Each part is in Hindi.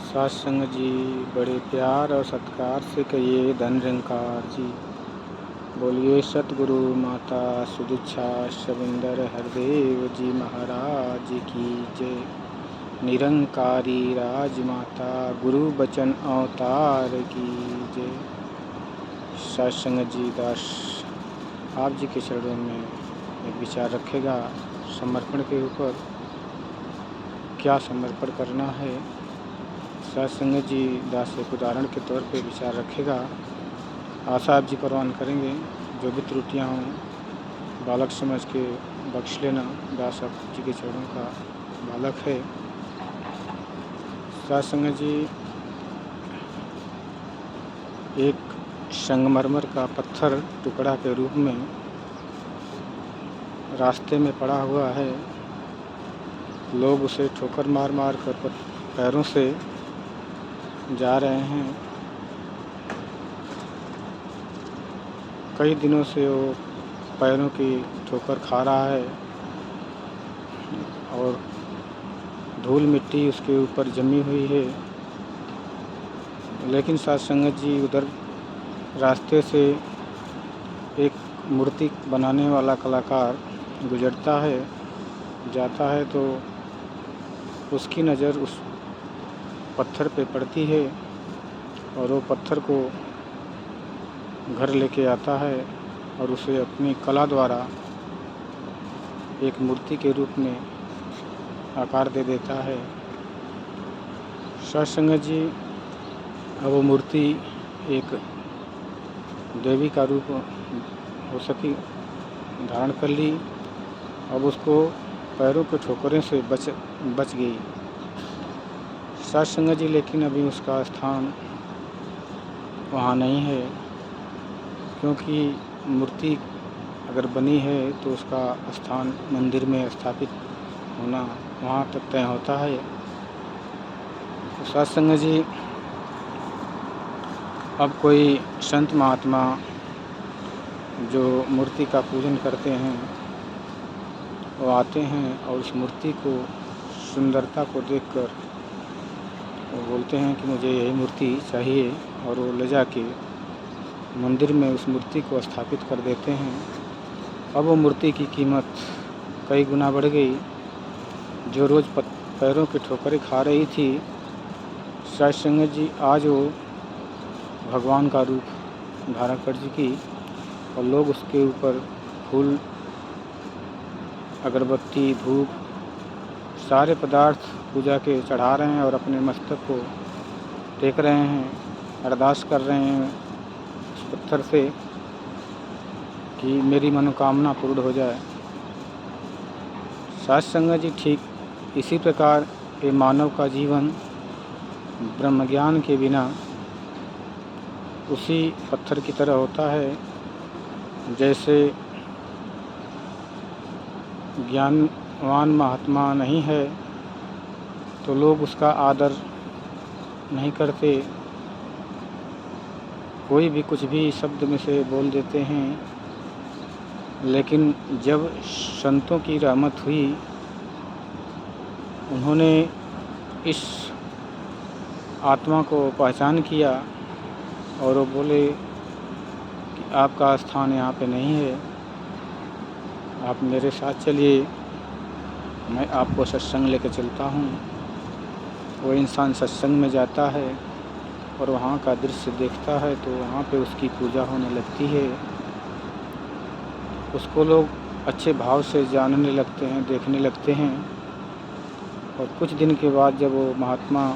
सत्संग जी बड़े प्यार और सत्कार से कहिए धन निरंकार जी। बोलिए सतगुरु माता सुदीक्षा शविंदर हरदेव जी महाराज की जय। निरंकारी राजमाता गुरु बचन अवतार की जय। सत्संग जी दास आप जी के चरणों में एक विचार रखेगा समर्पण के ऊपर। क्या समर्पण करना है? सत्संग जी दास एक उदाहरण के तौर पे विचार रखेगा। आशा आप जी परवान करेंगे। जो भी त्रुटियां हों बालक समझ के बख्श लेना। दास आप जी के चरणों का बालक है। सत्संग जी एक संगमरमर का पत्थर टुकड़ा के रूप में रास्ते में पड़ा हुआ है। लोग उसे ठोकर मार मार कर पैरों से जा रहे हैं। कई दिनों से वो पैरों की ठोकर खा रहा है और धूल मिट्टी उसके ऊपर जमी हुई है। लेकिन सत्संग जी उधर रास्ते से एक मूर्ति बनाने वाला कलाकार गुजरता है जाता है तो उसकी नज़र उस पत्थर पे पड़ती है और वो पत्थर को घर लेके आता है और उसे अपनी कला द्वारा एक मूर्ति के रूप में आकार दे देता है। सत्संग जी अब वो मूर्ति एक देवी का रूप हो सकी धारण कर ली। अब उसको पैरों के ठोकरों से बच गई सत्संग जी। लेकिन अभी उसका स्थान वहाँ नहीं है, क्योंकि मूर्ति अगर बनी है तो उसका स्थान मंदिर में स्थापित होना वहाँ तक तय होता है। तो सत्संग जी अब कोई संत महात्मा जो मूर्ति का पूजन करते हैं वो आते हैं और उस मूर्ति को सुंदरता को देखकर वो बोलते हैं कि मुझे यही मूर्ति चाहिए और वो ले जाके मंदिर में उस मूर्ति को स्थापित कर देते हैं। अब वो मूर्ति की कीमत कई गुना बढ़ गई। जो रोज़ पैरों की ठोकरें खा रही थी सत्संग जी आज वो भगवान का रूप धारण कर चुकी और लोग उसके ऊपर फूल अगरबत्ती धूप सारे पदार्थ पूजा के चढ़ा रहे हैं और अपने मस्तक को टेक रहे हैं। अरदास कर रहे हैं उस पत्थर से कि मेरी मनोकामना पूर्ण हो जाए। सत्संग जी ठीक इसी प्रकार ये मानव का जीवन ब्रह्म ज्ञान के बिना उसी पत्थर की तरह होता है। जैसे ज्ञानवान महात्मा नहीं है तो लोग उसका आदर नहीं करते। कोई भी कुछ भी शब्द में से बोल देते हैं। लेकिन जब संतों की रहमत हुई उन्होंने इस आत्मा को पहचान किया और वो बोले कि आपका स्थान यहाँ पे नहीं है, आप मेरे साथ चलिए, मैं आपको सत्संग लेकर चलता हूँ। वो इंसान सत्संग में जाता है और वहाँ का दृश्य देखता है तो वहाँ पे उसकी पूजा होने लगती है। उसको लोग अच्छे भाव से जानने लगते हैं, देखने लगते हैं। और कुछ दिन के बाद जब वो महात्मा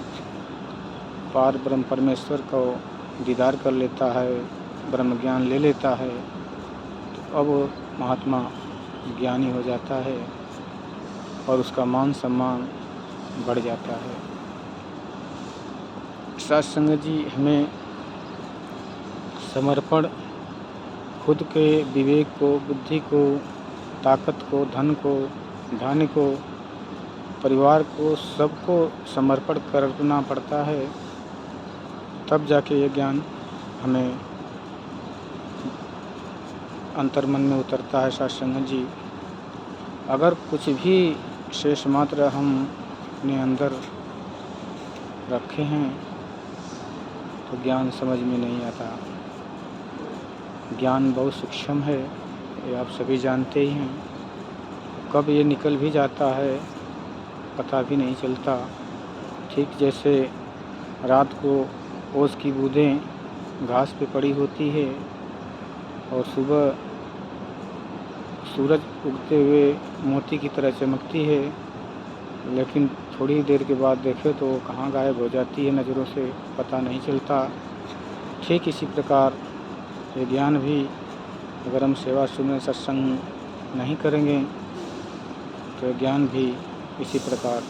पार ब्रह्म परमेश्वर को दीदार कर लेता है, ब्रह्म ज्ञान ले लेता है, तो अब वो महात्मा ज्ञानी हो जाता है और उसका मान सम्मान बढ़ जाता है। सत्संग जी हमें समर्पण खुद के विवेक को, बुद्धि को, ताकत को, धन को, धान्य को, परिवार को, सबको समर्पण करना पड़ता है। तब जाके ये ज्ञान हमें अंतर्मन में उतरता है। सत्संग जी अगर कुछ भी शेष मात्र हम अपने अंदर रखे हैं तो ज्ञान समझ में नहीं आता। ज्ञान बहुत सूक्ष्म है, ये आप सभी जानते ही हैं। कब ये निकल भी जाता है पता भी नहीं चलता। ठीक जैसे रात को ओस की बूंदें घास पे पड़ी होती है और सुबह सूरज उगते हुए मोती की तरह चमकती है, लेकिन थोड़ी देर के बाद देखें तो कहाँ गायब हो जाती है, नज़रों से पता नहीं चलता। ठीक इसी प्रकार ये ज्ञान भी अगर हम सेवा सुनने सत्संग नहीं करेंगे तो ज्ञान भी इसी प्रकार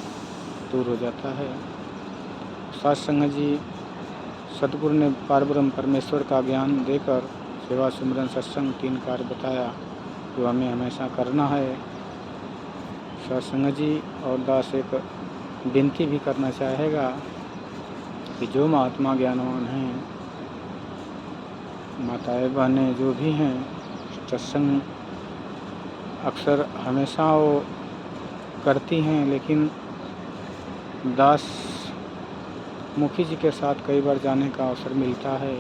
दूर हो जाता है। सत्संग जी सतगुरु ने पारब्रह्म परमेश्वर का ज्ञान देकर सेवा सुमरन सत्संग 3 कार्य बताया जो हमें हमेशा करना है। सत्संग जी और दास एक विनती भी करना चाहेगा कि जो महात्मा ज्ञानवान हैं, माताएं बहनें जो भी हैं, सत्संग अक्सर हमेशा वो करती हैं, लेकिन दास मुखी जी के साथ कई बार जाने का अवसर मिलता है।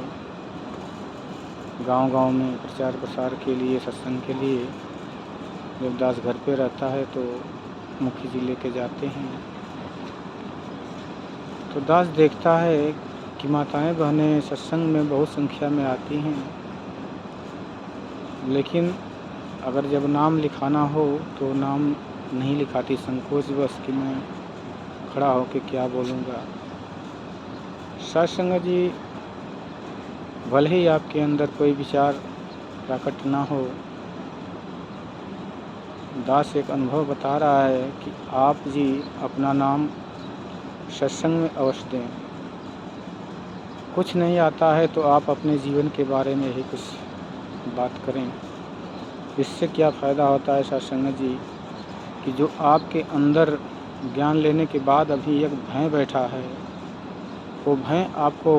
गांव-गांव में प्रचार प्रसार के लिए, सत्संग के लिए जब दास घर पे रहता है तो मुखी जी लेके जाते हैं। तो दास देखता है कि माताएं बहनें सत्संग में बहुत संख्या में आती हैं, लेकिन अगर जब नाम लिखाना हो तो नाम नहीं लिखाती, संकोच बस कि मैं खड़ा होकर क्या बोलूँगा। सत्संग जी भले ही आपके अंदर कोई विचार प्रकट ना हो, दास एक अनुभव बता रहा है कि आप जी अपना नाम सत्संग में अवश्य दें। कुछ नहीं आता है तो आप अपने जीवन के बारे में ही कुछ बात करें। इससे क्या फ़ायदा होता है सत्संग जी कि जो आपके अंदर ज्ञान लेने के बाद अभी एक भय बैठा है, वो भय आपको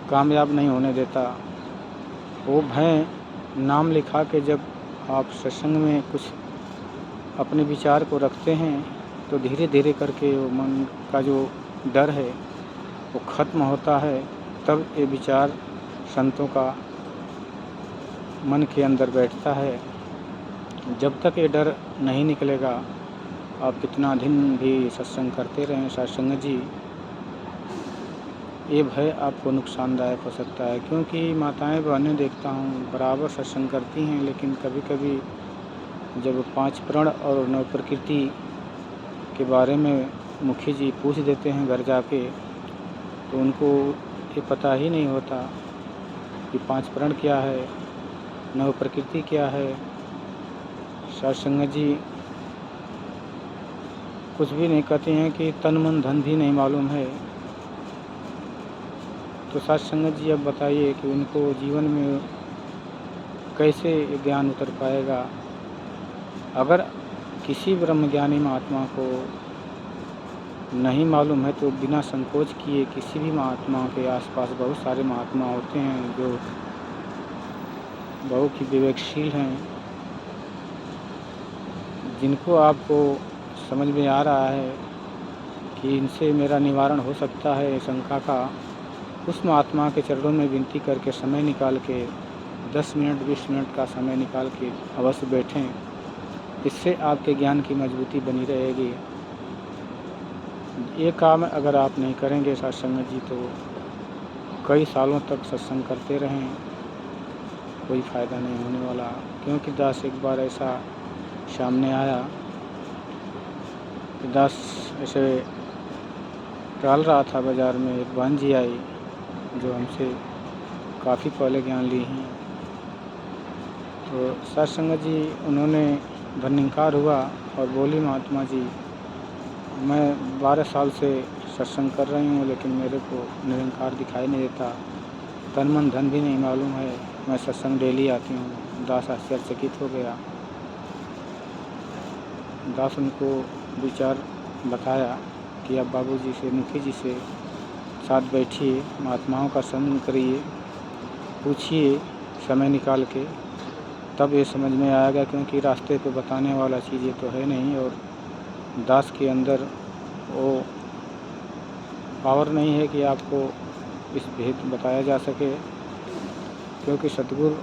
कामयाब नहीं होने देता। वो भय नाम लिखा के जब आप सत्संग में कुछ अपने विचार को रखते हैं तो धीरे धीरे करके वो मन का जो डर है वो ख़त्म होता है। तब ये विचार संतों का मन के अंदर बैठता है। जब तक ये डर नहीं निकलेगा, आप कितना दिन भी सत्संग करते रहें सत्संग जी, ये भय आपको नुकसानदायक हो सकता है। क्योंकि माताएं बहनें देखता हूँ बराबर सत्संग करती हैं, लेकिन कभी कभी जब 5 प्रण और 9 प्रकृति के बारे में मुखी जी पूछ देते हैं घर जाके, तो उनको ये पता ही नहीं होता कि 5 प्रण क्या है, 9 प्रकृति क्या है। सत्संग जी कुछ भी नहीं कहते हैं कि तन मन धन भी नहीं मालूम है। तो सत्संग जी अब बताइए कि उनको जीवन में कैसे ज्ञान उतर पाएगा। अगर किसी ब्रह्मज्ञानी महात्मा को नहीं मालूम है तो बिना संकोच किए किसी भी महात्मा के आसपास बहुत सारे महात्मा होते हैं जो बहुत ही विवेकशील हैं, जिनको आपको समझ में आ रहा है कि इनसे मेरा निवारण हो सकता है शंका का, उस महात्मा के चरणों में विनती करके समय निकाल के 10 मिनट 20 मिनट का समय निकाल के अवश्य बैठें। इससे आपके ज्ञान की मजबूती बनी रहेगी। ये काम अगर आप नहीं करेंगे सत्संग जी तो कई सालों तक सत्संग करते रहें, कोई फ़ायदा नहीं होने वाला। क्योंकि दास एक बार ऐसा सामने आया कि दास ऐसे टहल रहा था बाज़ार में, एक बहन जी आई जो हमसे काफ़ी पहले ज्ञान ली हैं। तो सत्संग जी उन्होंने धन्यकार हुआ और बोली, महात्मा जी मैं 12 साल से सत्संग कर रही हूँ, लेकिन मेरे को निरंकार दिखाई नहीं देता, तन मन धन भी नहीं मालूम है, मैं सत्संग डेली आती हूँ। दास आश्चर्यचकित हो गया। दास उनको विचार बताया कि आप बाबूजी से, मुखी जी से साथ बैठिए, महात्माओं का संग करिए, पूछिए समय निकाल के, तब ये समझ में आएगा। क्योंकि रास्ते पे बताने वाला चीज़ ये तो है नहीं, और दास के अंदर वो पावर नहीं है कि आपको इस भेद बताया जा सके, क्योंकि सतगुरु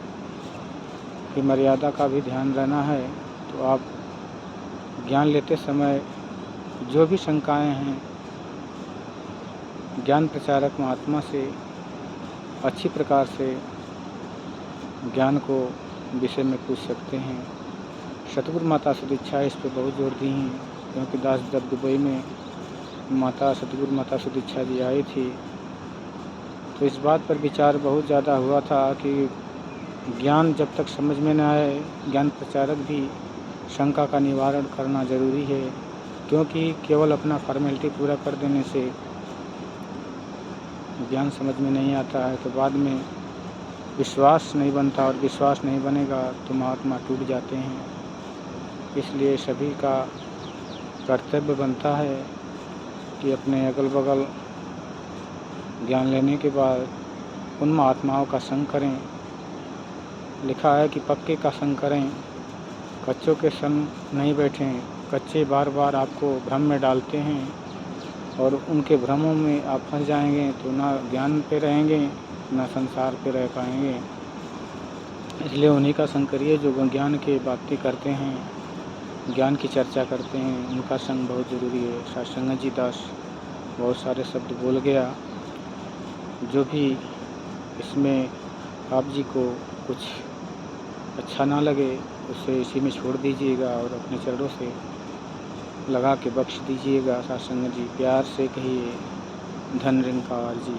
की मर्यादा का भी ध्यान रहना है। तो आप ज्ञान लेते समय जो भी शंकाएं हैं, ज्ञान प्रचारक महात्मा से अच्छी प्रकार से ज्ञान को विषय में पूछ सकते हैं। सतगुरु माता सदीक्षा इस पर बहुत जोर दी हैं, क्योंकि दास जब दुबई में सतगुरु माता सदीक्षा जी आई थी, तो इस बात पर विचार बहुत ज़्यादा हुआ था कि ज्ञान जब तक समझ में न आए, ज्ञान प्रचारक भी शंका का निवारण करना ज़रूरी है, क्योंकि केवल अपना फॉर्मेलिटी पूरा कर देने से ज्ञान समझ में नहीं आता है, तो बाद में विश्वास नहीं बनता, और विश्वास नहीं बनेगा तो महात्मा टूट जाते हैं। इसलिए सभी का कर्तव्य बनता है कि अपने अगल बगल ज्ञान लेने के बाद उन महात्माओं का संग करें। लिखा है कि पक्के का संग करें, कच्चों के संग नहीं बैठें। कच्चे बार बार आपको भ्रम में डालते हैं, और उनके भ्रमों में आप फंस जाएंगे, तो ना ज्ञान पे रहेंगे ना संसार पे रह पाएंगे। इसलिए उन्हीं का संग करिए जो ज्ञान की बातें करते हैं, ज्ञान की चर्चा करते हैं, उनका संग बहुत ज़रूरी है। सत्संग जी दास बहुत सारे शब्द बोल गया, जो भी इसमें आप जी को कुछ अच्छा ना लगे उसे इसी में छोड़ दीजिएगा और अपने चरणों से लगा के बख्श दीजिएगा। सत्संग जी प्यार से कहिए, धन निरंकार जी।